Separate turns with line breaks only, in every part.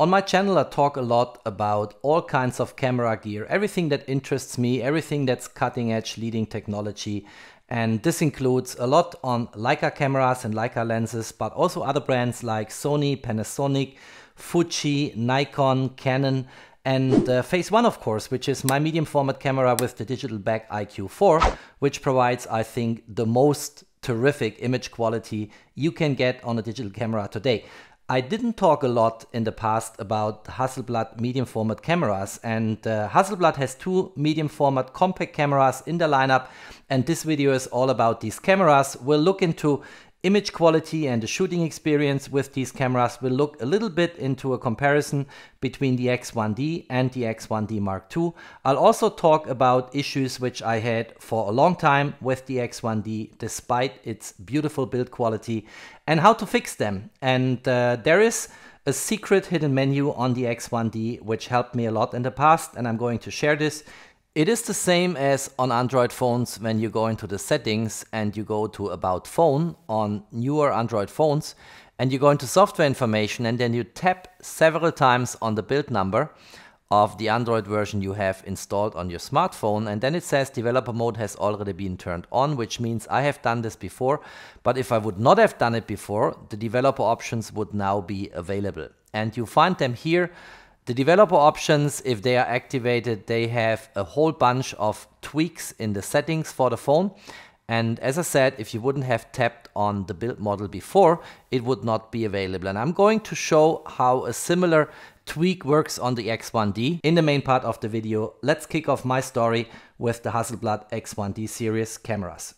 On my channel, I talk a lot about all kinds of camera gear, everything that interests me, everything that's cutting edge, leading technology. And this includes a lot on Leica cameras and Leica lenses, but also other brands like Sony, Panasonic, Fuji, Nikon, Canon, and Phase 1, of course, which is my medium format camera with the digital back IQ4, which provides, I think, the most terrific image quality you can get on a digital camera today. I didn't talk a lot in the past about Hasselblad medium format cameras, and Hasselblad has two medium format compact cameras in the lineup, and this video is all about these cameras. We'll look into image quality and the shooting experience with these cameras. We'll look a little bit into a comparison between the X1D and the X1D Mark II. I'll also talk about issues which I had for a long time with the X1D despite its beautiful build quality and how to fix them. And there is a secret hidden menu on the X1D which helped me a lot in the past, and I'm going to share this. It is the same as on Android phones when you go into the settings and you go to About Phone on newer Android phones, and you go into software information and then you tap several times on the build number of the Android version you have installed on your smartphone, and then it says developer mode has already been turned on, which means I have done this before, but if I would not have done it before, the developer options would now be available. And you find them here. The developer options, if they are activated, they have a whole bunch of tweaks in the settings for the phone. And as I said, if you wouldn't have tapped on the build model before, it would not be available. And I'm going to show how a similar tweak works on the X1D in the main part of the video. Let's kick off my story with the Hasselblad X1D series cameras.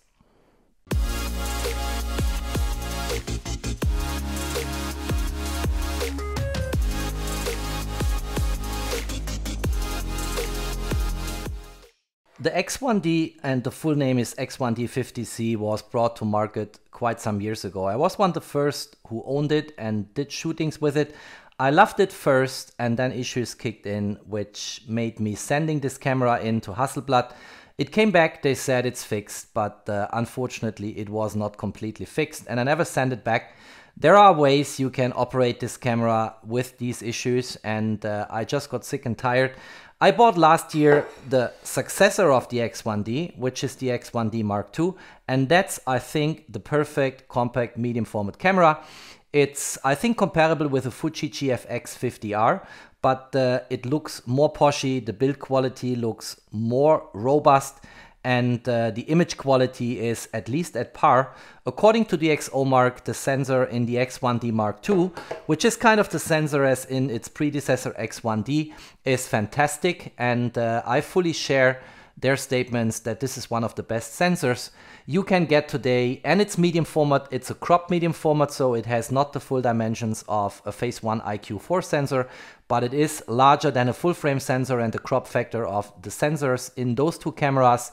The X1D, and the full name is X1D 50C, was brought to market quite some years ago. I was one of the first who owned it and did shootings with it. I loved it first, and then issues kicked in, which made me sending this camera in to Hasselblad. It came back, they said it's fixed, but unfortunately it was not completely fixed, and I never sent it back. There are ways you can operate this camera with these issues, and I just got sick and tired. I bought last year the successor of the X1D, which is the X1D Mark II, and that's, I think, the perfect compact medium format camera. It's, I think, comparable with a Fuji GFX 50R, but it looks more poshy, the build quality looks more robust, and the image quality is at least at par. According to the XOMark, the sensor in the X1D Mark II, which is kind of the sensor as in its predecessor X1D, is fantastic, and I fully share their statements that this is one of the best sensors you can get today, and it's medium format. It's a cropped medium format, so it has not the full dimensions of a Phase 1 IQ4 sensor, but it is larger than a full frame sensor, and the crop factor of the sensors in those two cameras,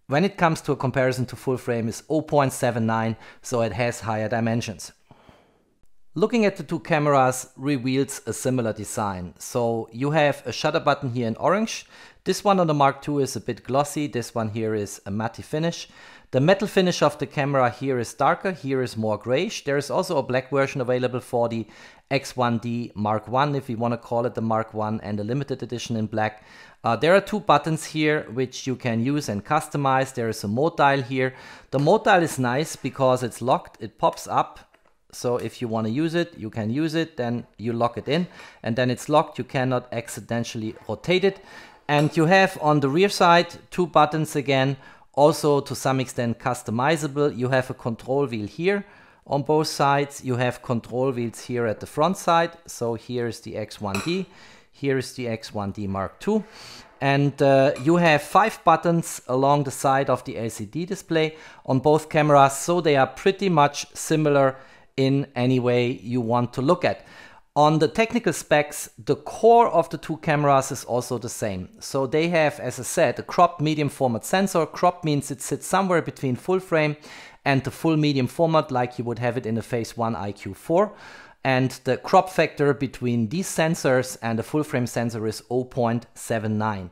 when it comes to a comparison to full frame, is 0.79, so it has higher dimensions. Looking at the two cameras reveals a similar design. So you have a shutter button here in orange. This one on the Mark II is a bit glossy. This one here is a matte finish. The metal finish of the camera here is darker, here is more grayish. There is also a black version available for the X1D Mark I, if you want to call it the Mark I, and a limited edition in black. There are two buttons here which you can use and customize. There is a mode dial here. The mode dial is nice because it's locked, it pops up. So if you want to use it, you can use it, then you lock it in, and then it's locked. You cannot accidentally rotate it. And you have on the rear side two buttons again, also to some extent customizable. You have a control wheel here on both sides. You have control wheels here at the front side. So here is the X1D, here is the X1D Mark II. And you have 5 buttons along the side of the LCD display on both cameras, so they are pretty much similar in any way you want to look at. On the technical specs, the core of the two cameras is also the same. So they have, as I said, a cropped medium format sensor. Cropped means it sits somewhere between full frame and the full medium format, like you would have it in a Phase 1 IQ4. And the crop factor between these sensors and the full frame sensor is 0.79.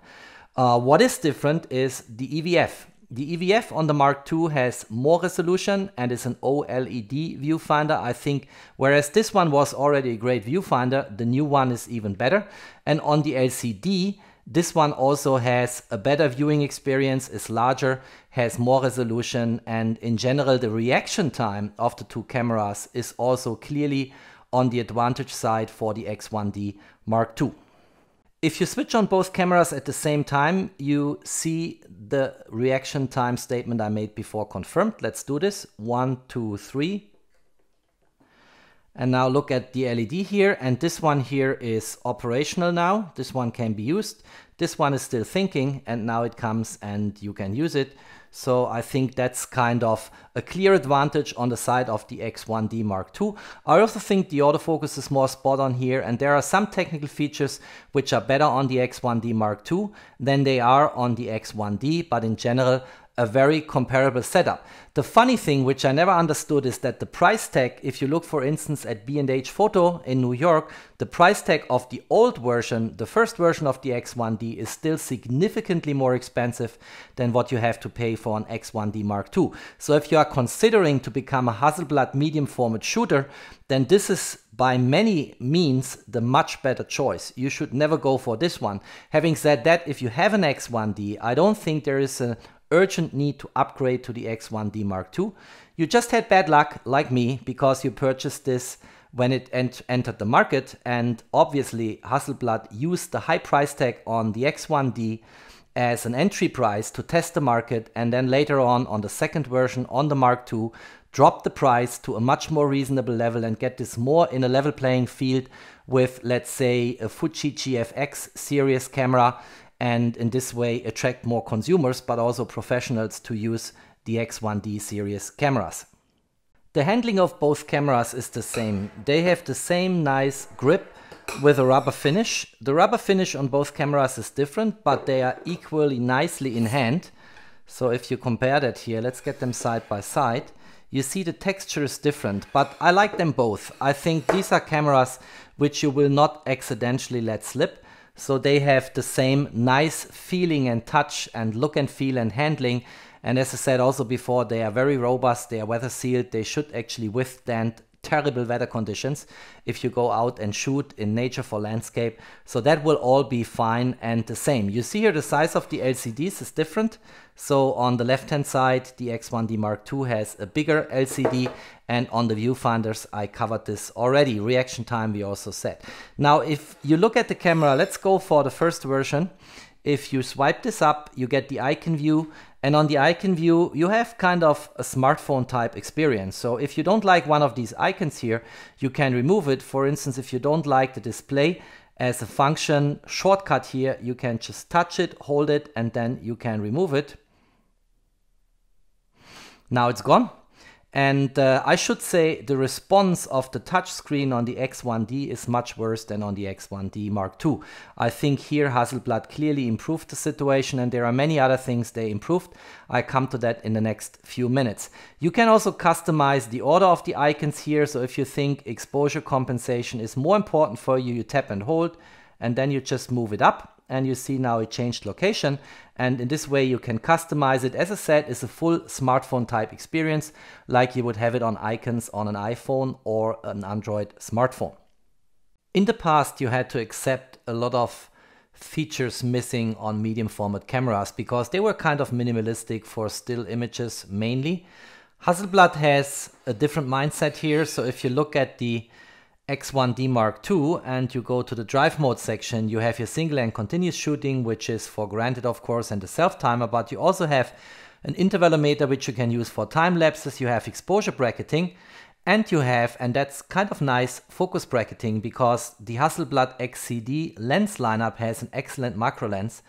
What is different is the EVF. The EVF on the Mark II has more resolution and is an OLED viewfinder, I think, whereas this one was already a great viewfinder, the new one is even better. And on the LCD, this one also has a better viewing experience, is larger, has more resolution, and in general the reaction time of the two cameras is also clearly on the advantage side for the X1D Mark II. If you switch on both cameras at the same time, you see the reaction time statement I made before confirmed. Let's do this. 1, 2, 3. And now look at the LED here, and this one here is operational now. This one can be used. This one is still thinking, and now it comes and you can use it. So I think that's kind of a clear advantage on the side of the X1D Mark II. I also think the autofocus is more spot on here, and there are some technical features which are better on the X1D Mark II than they are on the X1D, but in general a very comparable setup. The funny thing, which I never understood, is that the price tag, if you look for instance at B&H Photo in New York, the price tag of the old version, the first version of the X1D, is still significantly more expensive than what you have to pay for an X1D Mark II. So if you are considering to become a Hasselblad medium format shooter, then this is by many means the much better choice. You should never go for this one. Having said that, if you have an X1D, I don't think there is an urgent need to upgrade to the X1D Mark II. You just had bad luck, like me, because you purchased this when it entered the market, and obviously Hasselblad used the high price tag on the X1D as an entry price to test the market, and then later on the second version on the Mark II, drop the price to a much more reasonable level and get this more in a level playing field with, let's say, a Fuji GFX series camera, and in this way attract more consumers but also professionals to use the X1D series cameras. The handling of both cameras is the same. They have the same nice grip with a rubber finish. The rubber finish on both cameras is different, but they are equally nicely in hand. So if you compare that here, let's get them side by side. You see the texture is different, but I like them both. I think these are cameras which you will not accidentally let slip. So they have the same nice feeling and touch and look and feel and handling. And as I said also before, they are very robust, they are weather sealed, they should actually withstand terrible weather conditions if you go out and shoot in nature for landscape. So that will all be fine and the same. You see here the size of the LCDs is different. So on the left hand side, the X1D Mark II has a bigger LCD, and on the viewfinders I covered this already. Reaction time we also said. Now if you look at the camera, let's go for the first version. If you swipe this up, you get the icon view, and on the icon view you have kind of a smartphone type experience. So if you don't like one of these icons here, you can remove it. For instance, if you don't like the display as a function shortcut here, you can just touch it, hold it, and then you can remove it. Now it's gone. And I should say the response of the touch screen on the X1D is much worse than on the X1D Mark II. I think here Hasselblad clearly improved the situation, and there are many other things they improved. I come to that in the next few minutes. You can also customize the order of the icons here. So if you think exposure compensation is more important for you, you tap and hold, and then you just move it up. And you see now it changed location, and in this way you can customize it. As I said, it's a full smartphone type experience, like you would have it on icons on an iPhone or an Android smartphone. In the past you had to accept a lot of features missing on medium format cameras because they were kind of minimalistic for still images mainly. Hasselblad has a different mindset here. So if you look at the X1D Mark II and you go to the drive mode section, you have your single and continuous shooting, which is for granted of course, and the self timer, but you also have an intervalometer which you can use for time lapses. You have exposure bracketing, and you have, and that's kind of nice, focus bracketing, because the Hasselblad XCD lens lineup has an excellent macro lens,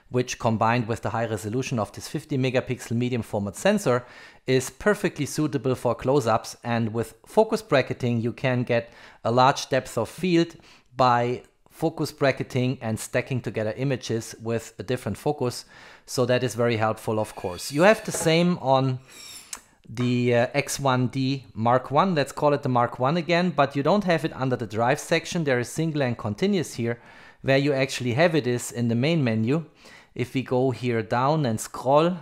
which combined with the high resolution of this 50 megapixel medium format sensor is perfectly suitable for close-ups. And with focus bracketing you can get a large depth of field by focus bracketing and stacking together images with a different focus. So that is very helpful of course. You have the same on the X1D Mark I, let's call it the Mark I again, but you don't have it under the drive section. There is single and continuous here, where you actually have it is in the main menu. If we go here down and scroll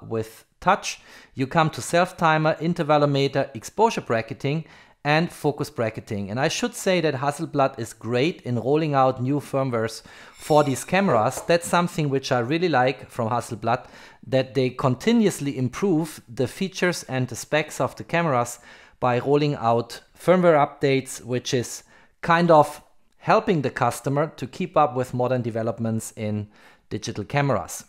with touch, you come to self-timer, intervalometer, exposure bracketing, and focus bracketing. And I should say that Hasselblad is great in rolling out new firmwares for these cameras. That's something which I really like from Hasselblad, that they continuously improve the features and the specs of the cameras by rolling out firmware updates, which is kind of helping the customer to keep up with modern developments in digital cameras.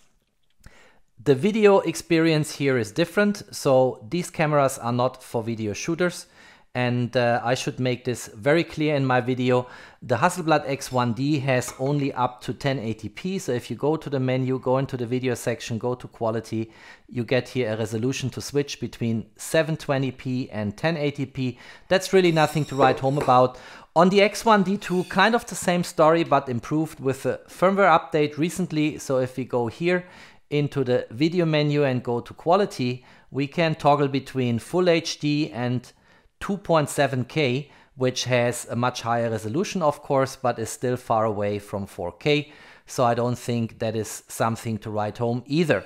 The video experience here is different. So these cameras are not for video shooters. And I should make this very clear in my video. The Hasselblad X1D has only up to 1080p. So if you go to the menu, go into the video section, go to quality, you get here a resolution to switch between 720p and 1080p. That's really nothing to write home about. On the X1D II, kind of the same story, but improved with a firmware update recently. So if we go here into the video menu and go to quality, we can toggle between Full HD and 2.7K, which has a much higher resolution, of course, but is still far away from 4K. So I don't think that is something to write home either.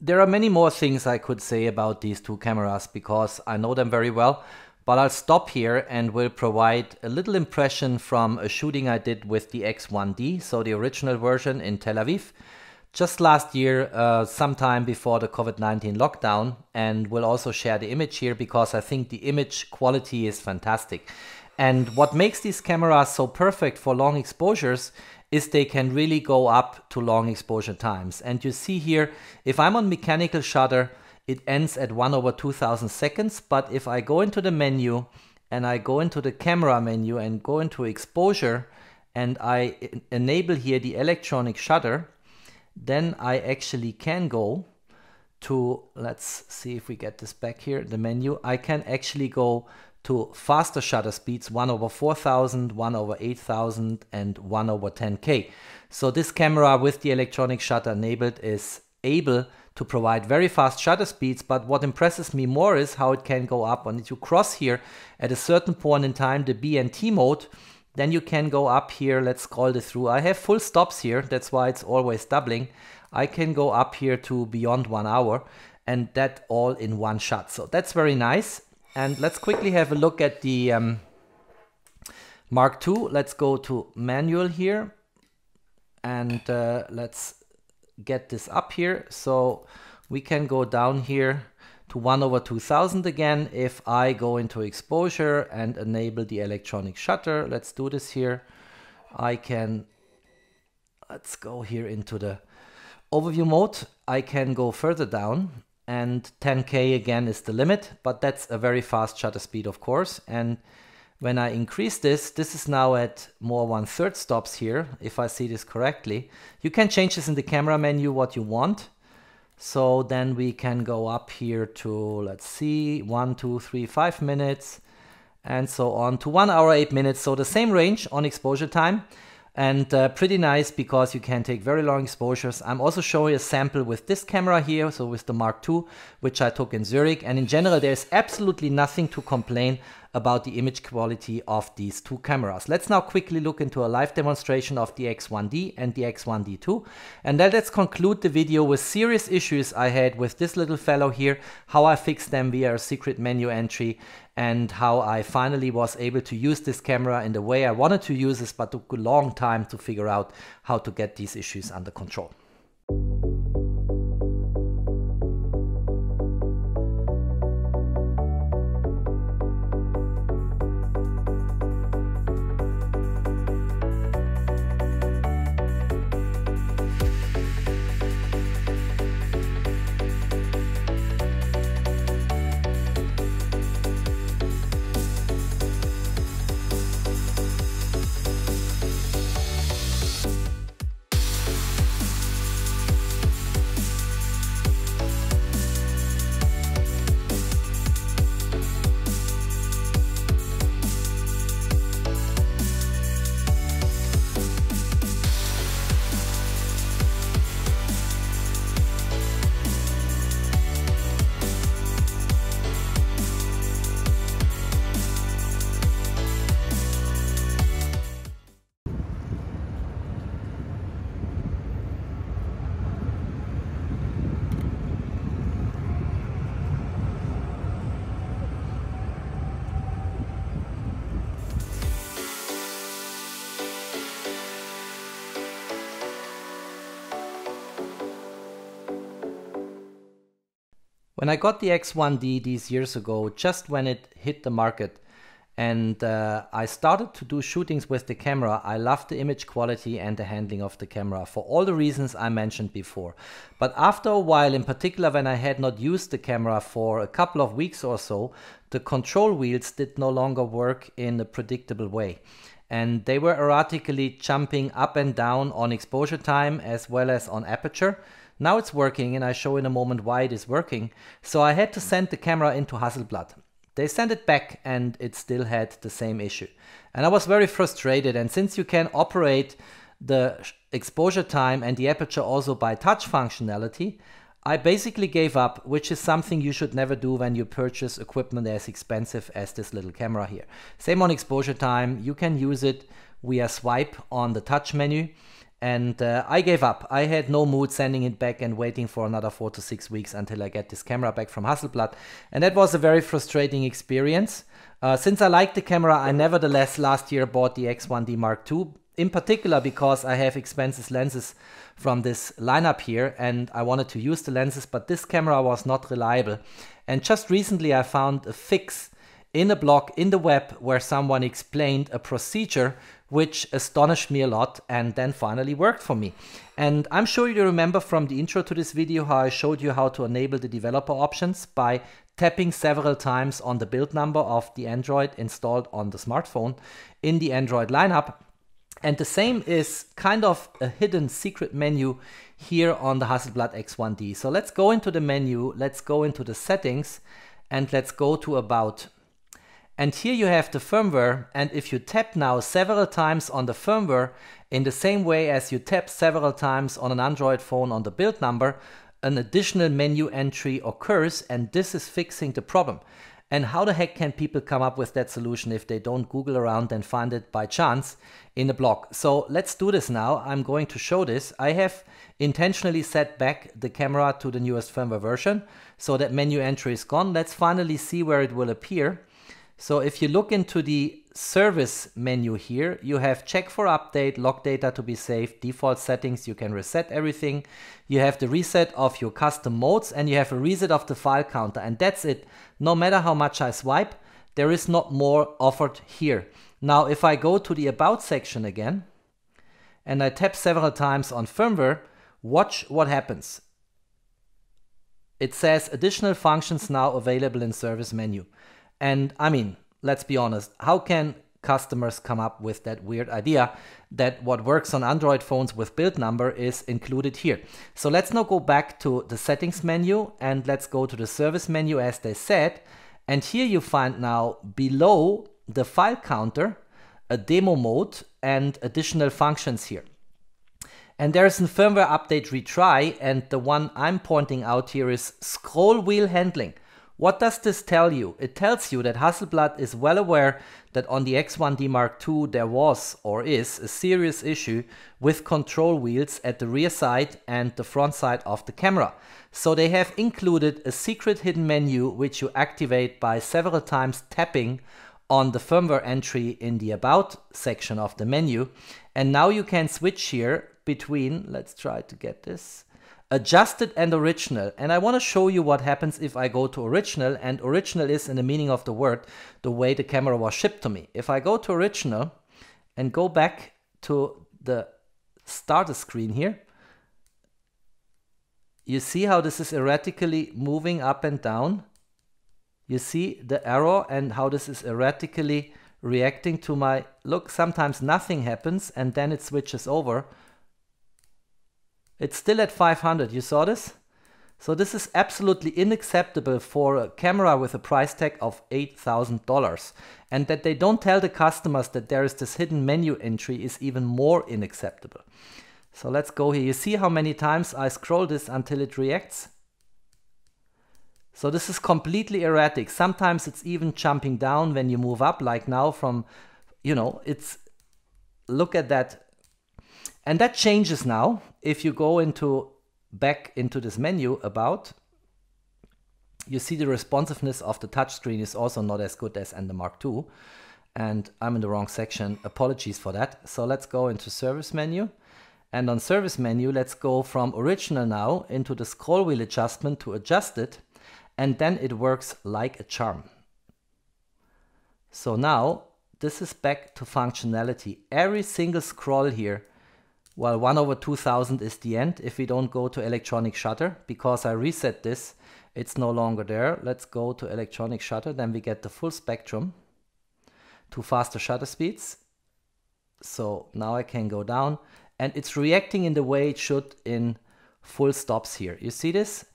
There are many more things I could say about these two cameras because I know them very well, but I'll stop here and will provide a little impression from a shooting I did with the X1D, so the original version in Tel Aviv, just last year, sometime before the COVID-19 lockdown, and we'll also share the image here because I think the image quality is fantastic. And what makes these cameras so perfect for long exposures is they can really go up to long exposure times. And you see here, if I'm on mechanical shutter, it ends at 1/2000 seconds. But if I go into the menu and I go into the camera menu and go into exposure and I enable here the electronic shutter, then I actually can go to, let's see if we get this back here, the menu. I can actually go to faster shutter speeds, 1/4000, 1/8000, and 1/10K. So this camera with the electronic shutter enabled is able to provide very fast shutter speeds, but what impresses me more is how it can go up. And if you cross here at a certain point in time, the BNT mode, then you can go up here. Let's scroll this through. I have full stops here. That's why it's always doubling. I can go up here to beyond 1 hour, and that all in one shot. So that's very nice. And let's quickly have a look at the Mark II. Let's go to manual here, and let's get this up here. So we can go down here to 1/2000 again. If I go into exposure and enable the electronic shutter, let's do this here. Let's go here into the overview mode. I can go further down, and 10K again is the limit, but that's a very fast shutter speed, of course. And when I increase this is now at more 1/3 stops here, if I see this correctly. You can change this in the camera menu what you want. So then we can go up here to, let's see, 1, 2, 3, 5 minutes, and so on to 1 hour, 8 minutes. So the same range on exposure time, and pretty nice because you can take very long exposures. I'm also showing a sample with this camera here, so with the Mark II, which I took in Zurich. And in general, there's absolutely nothing to complain about the image quality of these two cameras. Let's now quickly look into a live demonstration of the X1D and the X1D II. And then let's conclude the video with serious issues I had with this little fellow here, how I fixed them via a secret menu entry, and how I finally was able to use this camera in the way I wanted to use this, but took a long time to figure out how to get these issues under control. When I got the X1D these years ago, just when it hit the market, and I started to do shootings with the camera, I loved the image quality and the handling of the camera for all the reasons I mentioned before. But after a while, in particular when I had not used the camera for a couple of weeks or so, the control wheels did no longer work in a predictable way. And they were erratically jumping up and down on exposure time as well as on aperture. Now it's working, and I show in a moment why it is working. So I had to send the camera into Hasselblad. They sent it back and it still had the same issue. And I was very frustrated, and since you can operate the exposure time and the aperture also by touch functionality, I basically gave up, which is something you should never do when you purchase equipment as expensive as this little camera here. Same on exposure time, you can use it via swipe on the touch menu. And I gave up. I had no mood sending it back and waiting for another 4 to 6 weeks until I get this camera back from Hasselblad. And that was a very frustrating experience. Since I like the camera, I nevertheless last year bought the X1D Mark II, in particular because I have expensive lenses from this lineup here and I wanted to use the lenses, but this camera was not reliable. And just recently I found a fix in a blog in the web where someone explained a procedure which astonished me a lot and then finally worked for me. And I'm sure you remember from the intro to this video how I showed you how to enable the developer options by tapping several times on the build number of the Android installed on the smartphone in the Android lineup. And the same is kind of a hidden secret menu here on the Hasselblad X1D. So let's go into the menu, let's go into the settings, and let's go to About. And here you have the firmware, and if you tap now several times on the firmware in the same way as you tap several times on an Android phone on the build number, an additional menu entry occurs, and this is fixing the problem. And how the heck can people come up with that solution if they don't Google around and find it by chance in a blog? So let's do this now. I'm going to show this. I have intentionally set back the camera to the newest firmware version, so that menu entry is gone. Let's finally see where it will appear. So if you look into the service menu here, you have check for update, log data to be saved, default settings, you can reset everything. You have the reset of your custom modes and you have a reset of the file counter, and that's it. No matter how much I swipe, there is not more offered here. Now if I go to the About section again and I tap several times on firmware, watch what happens. It says additional functions now available in service menu. And I mean, let's be honest, how can customers come up with that weird idea that what works on Android phones with build number is included here? So let's now go back to the settings menu and let's go to the service menu as they said. And here you find now below the file counter a demo mode and additional functions here. And there's a firmware update retry, and the one I'm pointing out here is scroll wheel handling. What does this tell you? It tells you that Hasselblad is well aware that on the X1D Mark II there was or is a serious issue with control wheels at the rear side and the front side of the camera. So they have included a secret hidden menu which you activate by several times tapping on the firmware entry in the About section of the menu. And now you can switch here between, let's try to get this, adjusted and original. And I want to show you what happens if I go to original, and original is, in the meaning of the word, the way the camera was shipped to me. If I go to original and go back to the starter screen here, you see how this is erratically moving up and down. You see the arrow and how this is erratically reacting to my look. Sometimes nothing happens and then it switches over. It's still at 500, you saw this? So this is absolutely unacceptable for a camera with a price tag of $8,000. And that they don't tell the customers that there is this hidden menu entry is even more unacceptable. So let's go here. You see how many times I scroll this until it reacts? So this is completely erratic. Sometimes it's even jumping down when you move up, like now from, you know, it's, look at that. And that changes now. If you go back into this menu About, you see the responsiveness of the touchscreen is also not as good as in the Mark II. And I'm in the wrong section. Apologies for that. So let's go into service menu. And on service menu, let's go from original now into the scroll wheel adjustment to adjusted. and then it works like a charm. So now this is back to functionality. Every single scroll here, well, 1/2000 is the end if we don't go to electronic shutter, because I reset this, it's no longer there. Let's go to electronic shutter, then we get the full spectrum to faster shutter speeds. So now I can go down and it's reacting in the way it should in full stops here. You see this?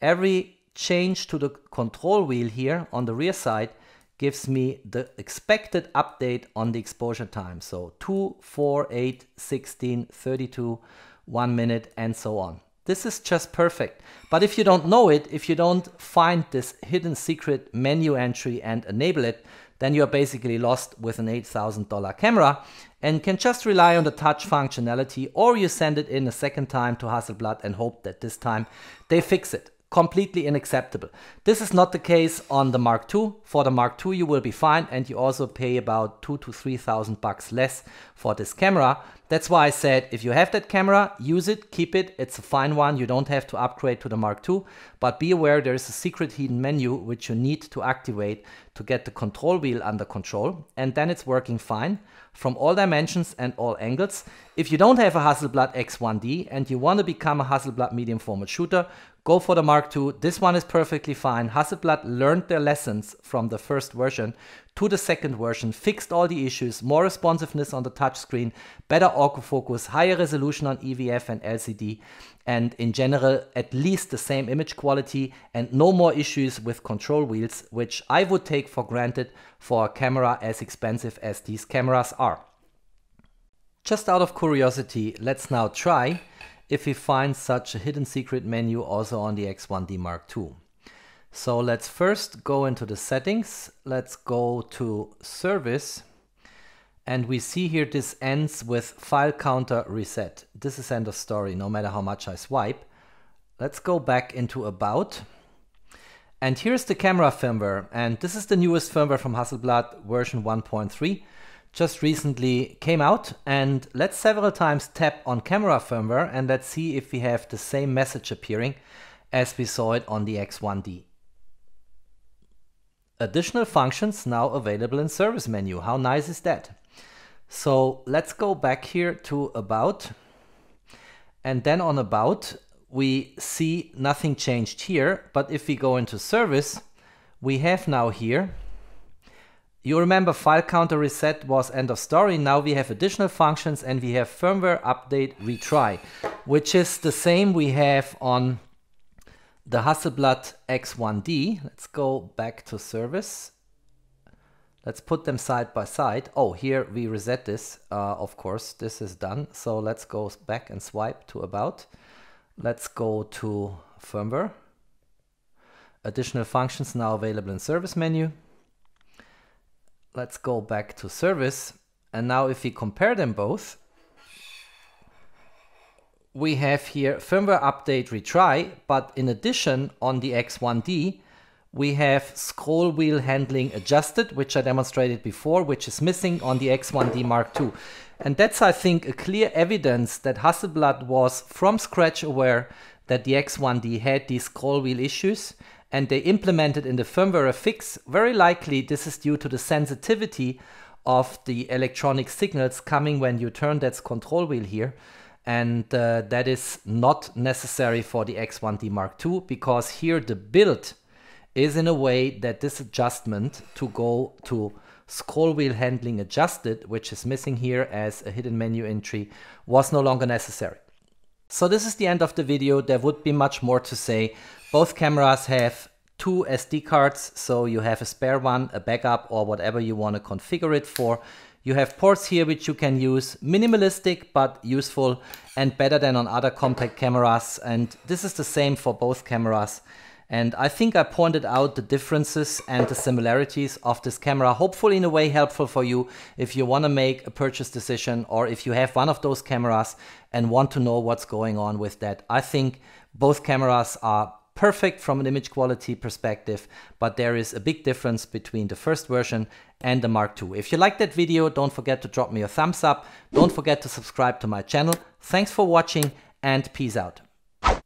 Every change to the control wheel here on the rear side gives me the expected update on the exposure time. So 2, 4, 8, 16, 32, 1 minute, and so on. This is just perfect. But if you don't know it, if you don't find this hidden secret menu entry and enable it, then you're basically lost with an $8,000 camera and can just rely on the touch functionality, or you send it in a second time to Hasselblad and hope that this time they fix it. Completely unacceptable. This is not the case on the Mark II. For the Mark II you will be fine, and you also pay about $2,000 to $3,000 less for this camera. That's why I said if you have that camera, use it, keep it. It's a fine one. You don't have to upgrade to the Mark II, but be aware there is a secret hidden menu which you need to activate to get the control wheel under control, and then it's working fine from all dimensions and all angles. If you don't have a Hasselblad X1D and you want to become a Hasselblad medium format shooter, go for the Mark II. This one is perfectly fine. Hasselblad learned their lessons from the first version to the second version, fixed all the issues, more responsiveness on the touchscreen, better autofocus, higher resolution on EVF and LCD, and in general at least the same image quality and no more issues with control wheels, which I would take for granted for a camera as expensive as these cameras are. Just out of curiosity, let's now try if we find such a hidden secret menu also on the X1D Mark II. So let's first go into the settings. Let's go to service, and we see here this ends with file counter reset. This is end of story, no matter how much I swipe. Let's go back into about, and here's the camera firmware, and this is the newest firmware from Hasselblad, version 1.3. Just recently came out, and let's several times tap on camera firmware and let's see if we have the same message appearing as we saw it on the X1D. Additional functions now available in service menu. How nice is that? So let's go back here to about, and then on about we see nothing changed here, but if we go into service, we have now here, you remember file counter reset was end of story. Now we have additional functions and we have firmware update retry, which is the same we have on the Hasselblad X1D. Let's go back to service. Let's put them side by side. Oh, here we reset this. Of course, this is done. So let's go back and swipe to about. Let's go to firmware. Additional functions now available in service menu. Let's go back to service, and now if we compare them both, we have here firmware update retry, but in addition on the X1D we have scroll wheel handling adjusted, which I demonstrated before, which is missing on the X1D Mark II. And that's, I think, a clear evidence that Hasselblad was from scratch aware that the X1D had these scroll wheel issues, and they implemented in the firmware a fix. Very likely this is due to the sensitivity of the electronic signals coming when you turn that control wheel here, and that is not necessary for the X1D Mark II, because here the build is in a way that this adjustment to go to scroll wheel handling adjusted, which is missing here as a hidden menu entry, was no longer necessary. So this is the end of the video. There would be much more to say. Both cameras have 2 SD cards, so you have a spare one, a backup, or whatever you want to configure it for. You have ports here which you can use, minimalistic but useful and better than on other compact cameras, and this is the same for both cameras. And I think I pointed out the differences and the similarities of this camera, hopefully in a way helpful for you if you want to make a purchase decision, or if you have one of those cameras and want to know what's going on with that. I think both cameras are perfect from an image quality perspective, but there is a big difference between the first version and the Mark II. If you liked that video, don't forget to drop me a thumbs up. Don't forget to subscribe to my channel. Thanks for watching and peace out.